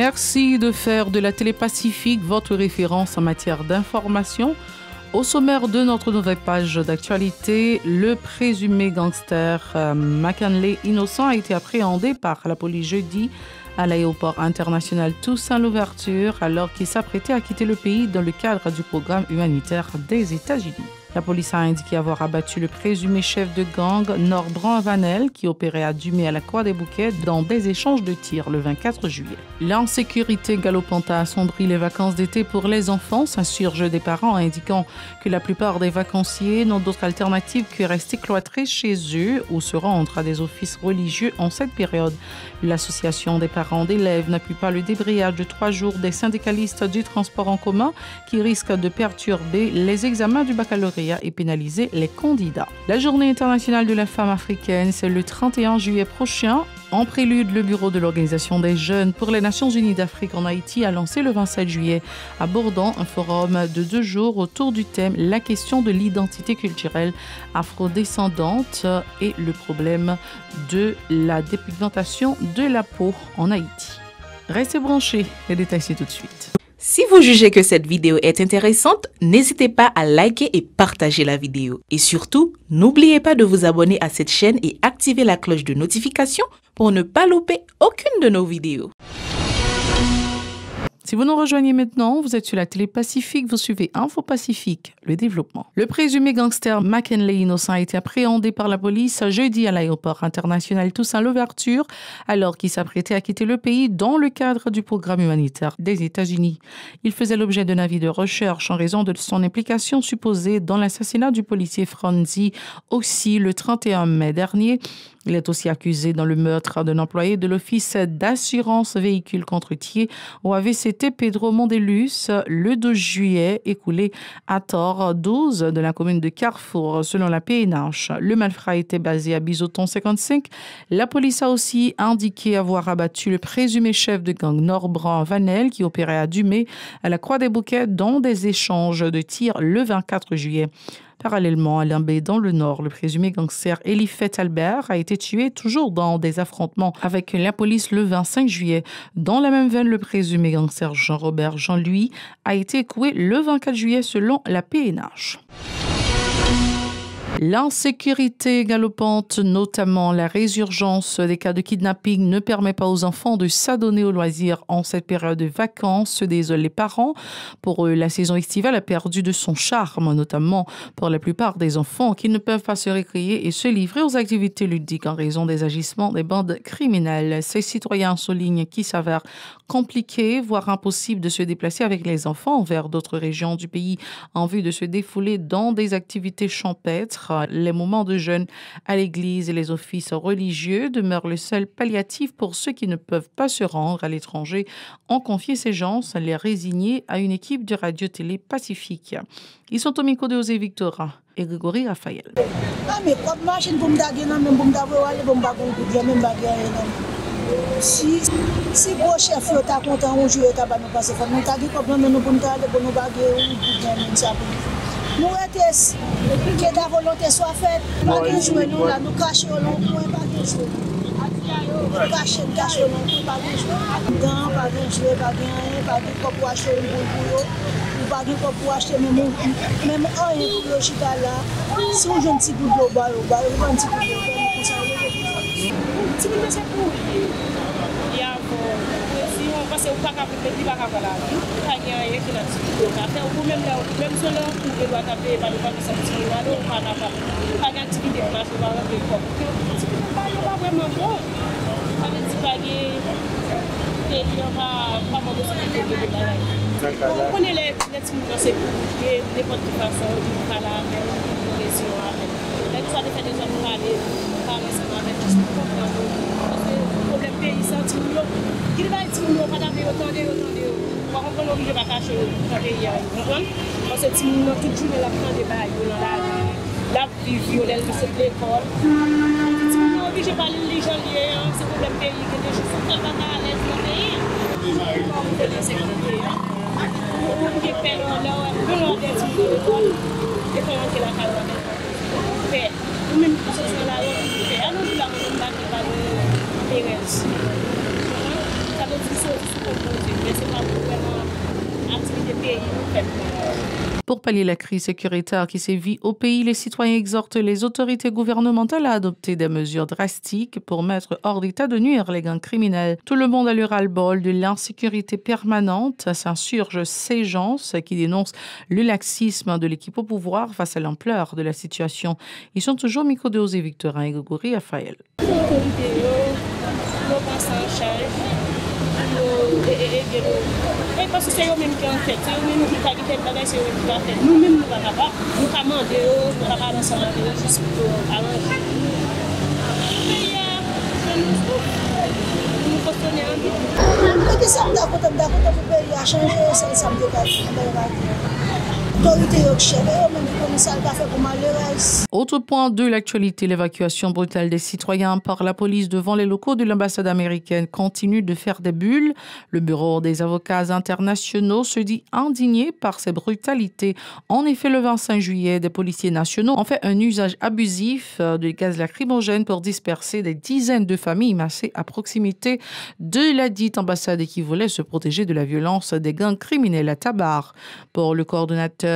Merci de faire de la Télé Pacifique votre référence en matière d'information. Au sommaire de notre nouvelle page d'actualité, le présumé gangster McKinley Innocent a été appréhendé par la police jeudi à l'aéroport international Toussaint-Louverture alors qu'il s'apprêtait à quitter le pays dans le cadre du programme humanitaire des États-Unis. La police a indiqué avoir abattu le présumé chef de gang Norbran Vanel qui opérait à Dumé à la Croix des Bouquets dans des échanges de tirs le 24 juillet. L'insécurité galopante a assombri les vacances d'été pour les enfants, s'insurgent des parents indiquant que la plupart des vacanciers n'ont d'autre alternative que rester cloîtrés chez eux ou se rendre à des offices religieux en cette période. L'association des parents d'élèves n'appuie pas le débrayage de 3 jours des syndicalistes du transport en commun qui risquent de perturber les examens du baccalauréat et pénaliser les candidats. La journée internationale de la femme africaine, c'est le 31 juillet prochain. En prélude, le bureau de l'Organisation des jeunes pour les Nations unies d'Afrique en Haïti a lancé le 27 juillet à Bourdon un forum de 2 jours autour du thème « La question de l'identité culturelle afrodescendante et le problème de la dépigmentation de la peau en Haïti ». Restez branchés, les détails c'est tout de suite. Si vous jugez que cette vidéo est intéressante, n'hésitez pas à liker et partager la vidéo. Et surtout, n'oubliez pas de vous abonner à cette chaîne et activer la cloche de notification pour ne pas louper aucune de nos vidéos. Si vous nous rejoignez maintenant, vous êtes sur la Télé Pacifique, vous suivez Info Pacifique, le développement. Le présumé gangster McKinley Innocent a été appréhendé par la police jeudi à l'aéroport international Toussaint-Louverture alors qu'il s'apprêtait à quitter le pays dans le cadre du programme humanitaire des États-Unis. Il faisait l'objet d'un avis de recherche en raison de son implication supposée dans l'assassinat du policier Franzi aussi le 31 mai dernier. Il est aussi accusé dans le meurtre d'un employé de l'Office d'assurance véhicule contre-tiers au AVCT Pedro Mondelus le 12 juillet écoulé à Tor 12 de la commune de Carrefour selon la PNH. Le malfrat était basé à Bizoton 55. La police a aussi indiqué avoir abattu le présumé chef de gang Norbran Vanel qui opérait à Dumé à la Croix des Bouquets dans des échanges de tirs le 24 juillet. Parallèlement à Limbé, dans le Nord, le présumé gangster Elifet Albert a été tué toujours dans des affrontements avec la police le 25 juillet. Dans la même veine, le présumé gangster Jean-Robert Jean-Louis a été écroué le 24 juillet selon la PNH. L'insécurité galopante, notamment la résurgence des cas de kidnapping, ne permet pas aux enfants de s'adonner aux loisirs en cette période de vacances, se désolent les parents. Pour eux, la saison estivale a perdu de son charme, notamment pour la plupart des enfants qui ne peuvent pas se récréer et se livrer aux activités ludiques en raison des agissements des bandes criminelles. Ces citoyens soulignent qu'il s'avère compliqué, voire impossible de se déplacer avec les enfants vers d'autres régions du pays en vue de se défouler dans des activités champêtres. Les moments de jeûne à l'église et les offices religieux demeurent le seul palliatif pour ceux qui ne peuvent pas se rendre à l'étranger. Ont confié ces gens, les résignés, à une équipe de Radio-Télé Pacifique. Ils sont au micro de José Victora et Grégory Raphaël. Si gros chef yo ta content on joue ta ba nous passer faut nous ta dit problème nous pour nous aller pour nous baguer ou bien même ça nous était que ta volonté soit faite pas que jouer nous là nous cacher au long point pas que jouer cacher non pas que jouer dans pas que jouer pas bien pas que pour acheter pour yo ou pas que pour acheter même un pour le chita là si on jeune petit bout de bas un petit bout de ça si vous ne savez parce que vous ne pouvez pas faire ça. Vous avez rien qui l'a dit. Vous même sur le coup, vous doit taper par le pas de sortir. Vous n'avez pas d'activité. Vous n'avez pas de corps. Si vous ne parlez pas vraiment bon, vous avez dit que il n'y aura pas de possibilité de travail. Vous prenez les petits mouvements, c'est pour n'importe quelle façon, vous parlez avec une lésion. Là, vous avez fait des gens parler avec le problème pays sorti. Il va être pas d'avoir autant de on va obligé pas cacher le pays parce que tout journée la prend des bails dans la vie violente de cette école on obligé pas les gens liés c'est problème pays que des choses sont très à l'aise dans le pays on peut les sécurité on peut faire là on des écoles et comment que la calme mais même pour ce là on nous la on va pas de parents ça veut dire pays nous fait. Pour pallier la crise sécuritaire qui sévit au pays, les citoyens exhortent les autorités gouvernementales à adopter des mesures drastiques pour mettre hors d'état de nuire les gangs criminels. Tout le monde a le ras-le-bol de l'insécurité permanente, s'insurge ces gens qui dénoncent le laxisme de l'équipe au pouvoir face à l'ampleur de la situation. Ils sont toujours micro de Osé Victorin et Grégory Raphaël. Parce que c'est eux-mêmes qui ont fait, c'est eux-mêmes qui ont fait le bagage, c'est eux-mêmes qui ont fait. Nous-mêmes, nous ne pouvons pas, nous pouvons demander, nous pouvons pas ensemble avec eux, juste pour arranger. Nous fonctionnons en vie. Mais qu'est-ce que ça me d'accord pour le pays a changé, c'est ça me dégage. Autre point de l'actualité, l'évacuation brutale des citoyens par la police devant les locaux de l'ambassade américaine continue de faire des bulles. Le bureau des avocats internationaux se dit indigné par ces brutalités. En effet, le 25 juillet, des policiers nationaux ont fait un usage abusif de gaz lacrymogène pour disperser des dizaines de familles massées à proximité de la dite ambassade et qui voulaient se protéger de la violence des gangs criminels à Tabar. Pour le coordonnateur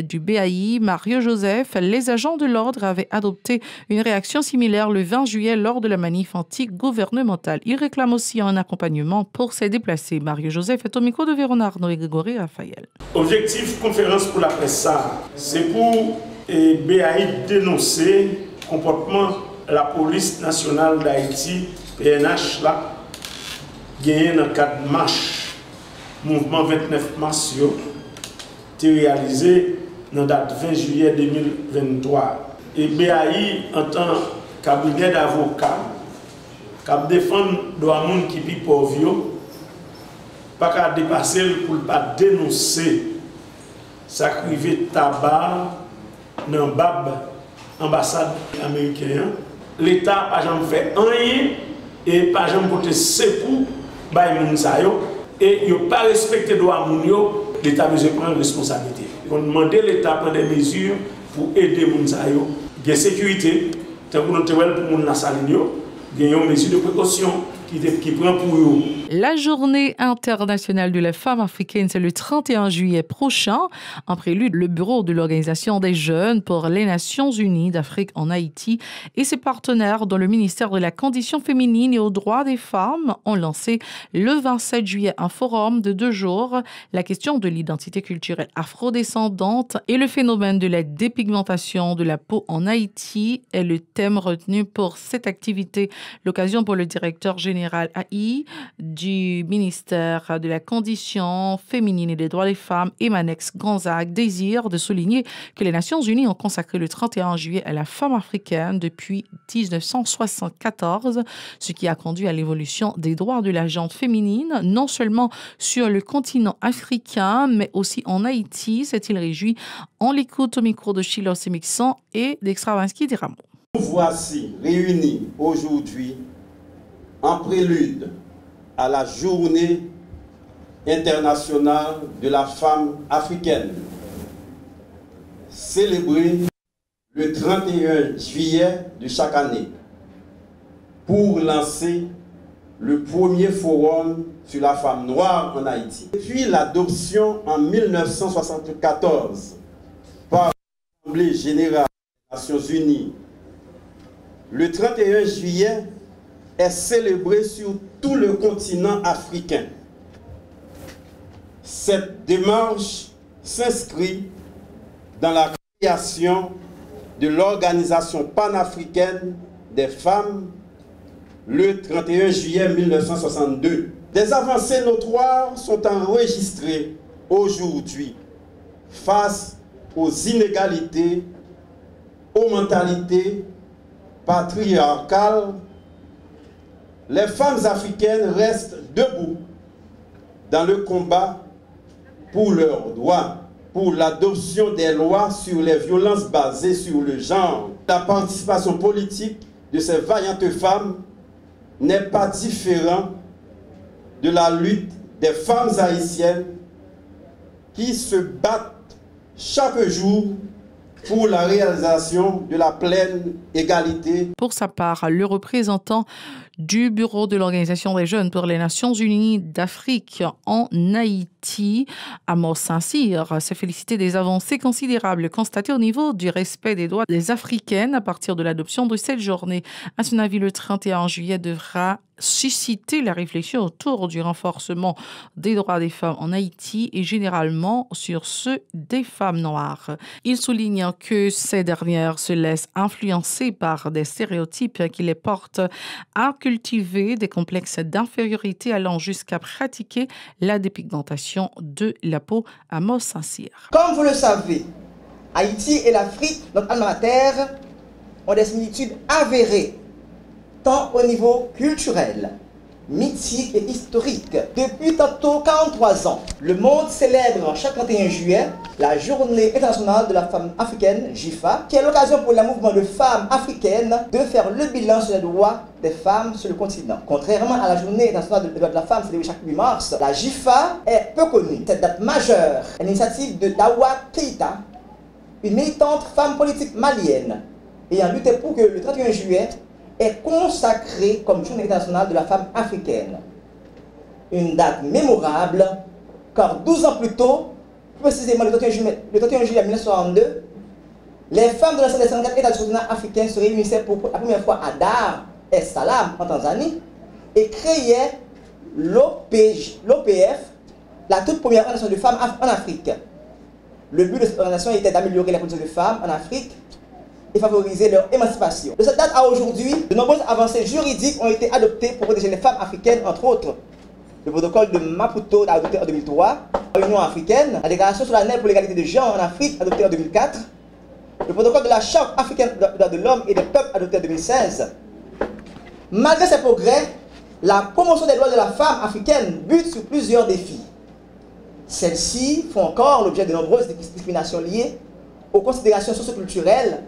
du BAI, Mario Joseph, les agents de l'ordre avaient adopté une réaction similaire le 20 juillet lors de la manif anti-gouvernementale. Il réclame aussi un accompagnement pour ces déplacés. Mario Joseph est au micro de Véron Arnaud et Grégory Raphaël. Objectif conférence pour la presse, c'est pour BAI dénoncer le comportement de la police nationale d'Haïti, PNH, là, gagné dans le cadre de marche, mouvement 29 mars, réalisé dans la date 20 juillet 2023. Et BAI, en tant que cabinet d'avocats, qui défend les gens qui vivent pauvres, pas qu'à dépasser pour ne pas dénoncer sacrifier tabac dans l'ambassade américaine. L'État n'a jamais fait rien et n'a jamais voté c'est pour les gens et il n'a pas respecté les droits de l'État. L'État veut prendre responsabilité. On demande l'État de prendre des mesures pour aider les gens. Il y a sécurité, tant que nous avons pour la saline, il y a une mesure de précaution qui prend pour eux. La journée internationale de la femme africaine, c'est le 31 juillet prochain. En prélude, le bureau de l'Organisation des jeunes pour les Nations unies d'Afrique en Haïti et ses partenaires dans le ministère de la Condition féminine et aux droits des femmes ont lancé le 27 juillet un forum de 2 jours. La question de l'identité culturelle afrodescendante et le phénomène de la dépigmentation de la peau en Haïti est le thème retenu pour cette activité. L'occasion pour le directeur général AI du ministère de la Condition féminine et des droits des femmes, Emmanex Gonzague, désire de souligner que les Nations unies ont consacré le 31 juillet à la femme africaine depuis 1974, ce qui a conduit à l'évolution des droits de la gente féminine, non seulement sur le continent africain, mais aussi en Haïti, s'est-il réjoui. On l'écoute au micro de Chilo Semixon et d'Extravinsky Diramo. Nous voici réunis aujourd'hui en prélude à la journée internationale de la femme africaine, célébrée le 31 juillet de chaque année, pour lancer le premier forum sur la femme noire en Haïti. Depuis l'adoption en 1974 par l'Assemblée générale des Nations unies, le 31 juillet est célébré sur tout le continent africain. Cette démarche s'inscrit dans la création de l'Organisation panafricaine des femmes le 31 juillet 1962. Des avancées notoires sont enregistrées aujourd'hui face aux inégalités, aux mentalités patriarcales. Les femmes africaines restent debout dans le combat pour leurs droits, pour l'adoption des lois sur les violences basées sur le genre. La participation politique de ces vaillantes femmes n'est pas différente de la lutte des femmes haïtiennes qui se battent chaque jour pour la réalisation de la pleine égalité. Pour sa part, le représentant du bureau de l'Organisation des jeunes pour les Nations Unies d'Afrique en Haïti, Amos Saint-Cyr, s'est félicité des avancées considérables constatées au niveau du respect des droits des Africaines à partir de l'adoption de cette journée. À son avis, le 31 juillet devra susciter la réflexion autour du renforcement des droits des femmes en Haïti et généralement sur ceux des femmes noires. Il souligne que ces dernières se laissent influencer par des stéréotypes qui les portent à cultiver des complexes d'infériorité allant jusqu'à pratiquer la dépigmentation de la peau. Amos Saint-Cyr. Comme vous le savez, Haïti et l'Afrique, notre alma mater, ont des similitudes avérées tant au niveau culturel, mythique et historique. Depuis tantôt 43 ans, le monde célèbre chaque 31 juillet la Journée internationale de la femme africaine, JIFA, qui est l'occasion pour le mouvement de femmes africaines de faire le bilan sur les droits des femmes sur le continent. Contrairement à la Journée internationale des droits de la femme célébrée chaque 8 mars, la JIFA est peu connue. Cette date majeure est l'initiative de Dawa Keïta, une militante femme politique malienne ayant lutté pour que le 31 juillet est consacrée comme Journée internationale de la femme africaine. Une date mémorable, car 12 ans plus tôt, précisément le 31 juillet 1962, les femmes de la 54 États du continent africain se réunissaient pour la première fois à Dar es Salaam, en Tanzanie, et créaient l'OPF, la toute première organisation de femmes en Afrique. Le but de cette organisation était d'améliorer la condition des femmes en Afrique et favoriser leur émancipation. De cette date à aujourd'hui, de nombreuses avancées juridiques ont été adoptées pour protéger les femmes africaines, entre autres. Le protocole de Maputo adopté en 2003, l'Union africaine, la déclaration solennelle pour l'égalité des genres en Afrique adoptée en 2004, le protocole de la Charte africaine des droits de l'homme et des peuples adopté en 2016. Malgré ces progrès, la promotion des droits de la femme africaine bute sur plusieurs défis. Celles-ci font encore l'objet de nombreuses discriminations liées aux considérations socioculturelles,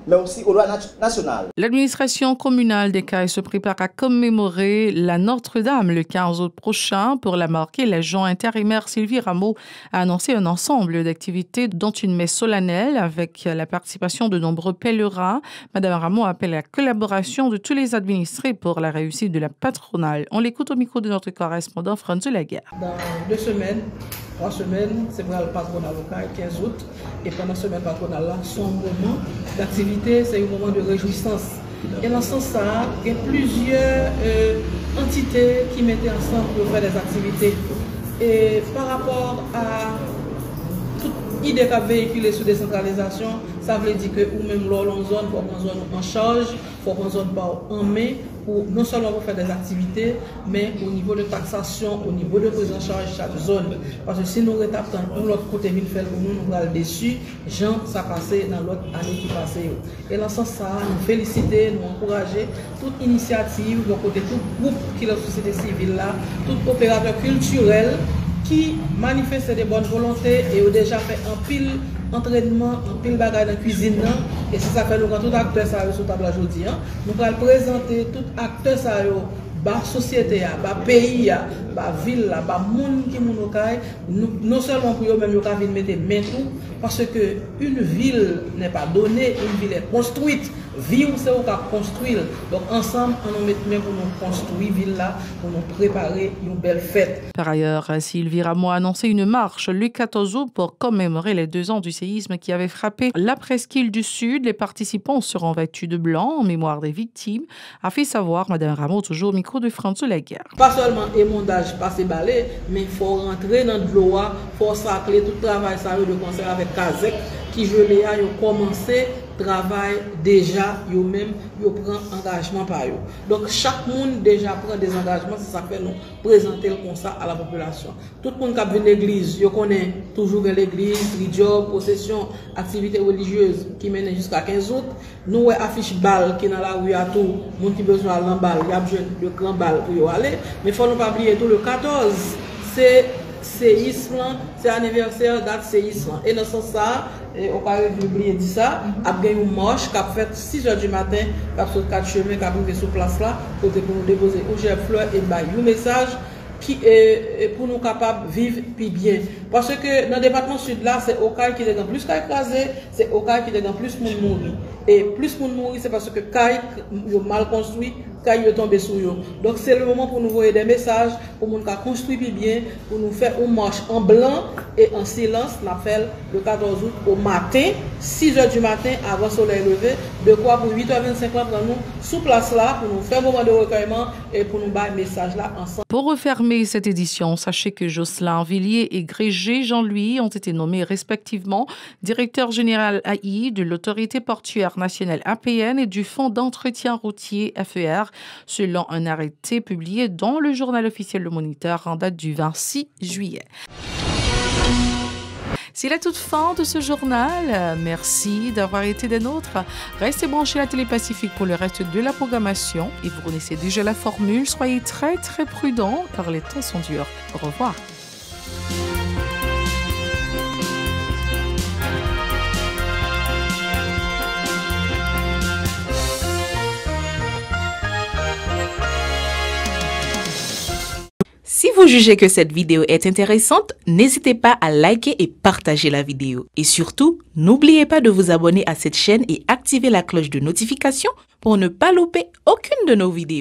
mais aussi aux lois nationales. L'administration communale d'Écailles se prépare à commémorer la Notre-Dame le 15 août prochain. Pour la marquer, l'agent intérimaire Sylvie Rameau a annoncé un ensemble d'activités, dont une messe solennelle avec la participation de nombreux pèlerins. Madame Rameau appelle à la collaboration de tous les administrés pour la réussite de la patronale. On l'écoute au micro de notre correspondant François Laguerre. Dans 2 semaines, 3 semaines, c'est pour le patronat local, 15 août. Et pendant ce semaine patronale-là, son moment d'activité, c'est un moment de réjouissance. Et dans ce sens-là, il y a plusieurs entités qui mettaient ensemble pour faire des activités. Et par rapport à toute idée qu'a véhiculée sur décentralisation, ça veut dire que ou même l'on zone, pour qu'on zone en charge, pour qu'on zone pas en main, pour non seulement pour faire des activités, mais au niveau de taxation, au niveau de prise en charge chaque zone. Parce que si nous retapons l'autre côté ville fait pour nous, nous allons dessus, gens ça passé dans l'autre année qui passait. Et dans ce sens, ça, nous féliciter, nous encourager toute initiative, donc côté tout groupe qui est la société civile là, tout opérateur culturel qui manifeste des bonnes volontés et ont déjà fait un pile entraînement, un pile bagage dans la cuisine. Et si ça fait nous tout acteur ça sur table aujourd'hui, nous allons présenter tout acteur ça bas société, bas pays, bas ville, bas monde qui nous non seulement pour eux même nous venir mettre main tout parce que une ville n'est pas donnée, une ville est construite. Vivre, c'est au cas construire. Donc ensemble, on met main pour nous construire ville là, pour nous préparer une belle fête. Par ailleurs, Sylvie Rameau a annoncé une marche le 14 août pour commémorer les 2 ans du séisme qui avait frappé la presqu'île du Sud. Les participants seront vêtus de blanc en mémoire des victimes, a fait savoir Madame Rameau, toujours au micro de François Laguerre. Pas seulement émondage, passer balai, mais il faut rentrer dans de l'eau, il faut sacler tout le travail de concert avec Kazek qui je l'ai a commencé travail déjà yo même yo prend engagement par eux. Donc chaque monde déjà prend des engagements, c'est ça fait nous présenter comme ça à la population. Tout le monde qui vient l'église, yo connaît toujours l'église, job, possession, activité religieuse qui mène jusqu'à 15 août. Nous affiche balle qui dans la rue à tout, monde qui besoin de l'emballe, il y a besoin de grand balle pour y aller, mais faut ne pas oublier tout le 14, c'est séisme, c'est anniversaire date séisme. Et dans ce sens ça, au cas où oublier dit ça, après une marche qui a fait 6h du matin, qui a fait 4 chemins, qui a arrivé sur place là, pour nous déposer au GF Fleur et un message qui est pour nous capables de vivre puis bien. Parce que dans le département sud là, c'est au cas qui est plus qu'à écraser, c'est au cas qui est plus de monde mourir. Et plus de monde mourir, c'est parce que caille mal construit, quand il tombe sur eux. Donc c'est le moment pour nous envoyer des messages, pour nous construire bien, pour nous faire une marche en blanc et en silence. On appelle le 14 août au matin, 6 h du matin avant le soleil levé. De quoi pour 8h25 pour nous sous place là, pour nous faire un moment de recueillement et pour nous battre message là ensemble. Pour refermer cette édition, sachez que Jocelyn Villiers et Grégé Jean-Louis ont été nommés respectivement directeur général AI de l'autorité portuaire nationale APN et du Fonds d'entretien routier FER, selon un arrêté publié dans le journal officiel Le Moniteur en date du 26 juillet. C'est la toute fin de ce journal. Merci d'avoir été des nôtres. Restez branchés à la Télé Pacifique pour le reste de la programmation et vous connaissez déjà la formule. Soyez très prudents car les temps sont durs. Au revoir. Si vous jugez que cette vidéo est intéressante, n'hésitez pas à liker et partager la vidéo. Et surtout, n'oubliez pas de vous abonner à cette chaîne et activer la cloche de notification pour ne pas louper aucune de nos vidéos.